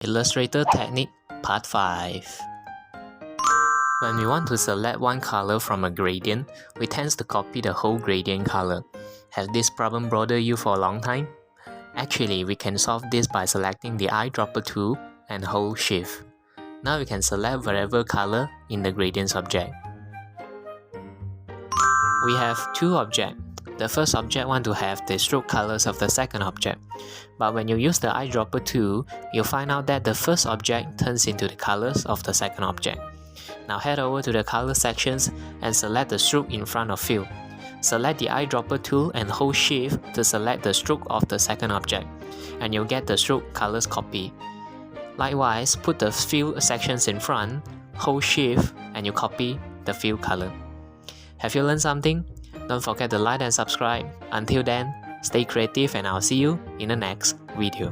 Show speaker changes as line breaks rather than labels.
Illustrator Technique Part 5. When we want to select one color from a gradient, we tend to copy the whole gradient color. Has this problem bothered you for a long time? Actually, we can solve this by selecting the eyedropper tool and hold Shift. Now we can select whatever color in the gradient object. We have two objects. The first object want to have the stroke colors of the second object. But when you use the eyedropper tool, you'll find out that the first object turns into the colors of the second object. Now head over to the color sections and select the stroke in front of fill. Select the eyedropper tool and hold Shift to select the stroke of the second object, and you'll get the stroke colors copy. Likewise, put the fill sections in front, hold Shift, and you copy the fill color. Have you learned something? Don't forget to like and subscribe. Until then, stay creative and I'll see you in the next video.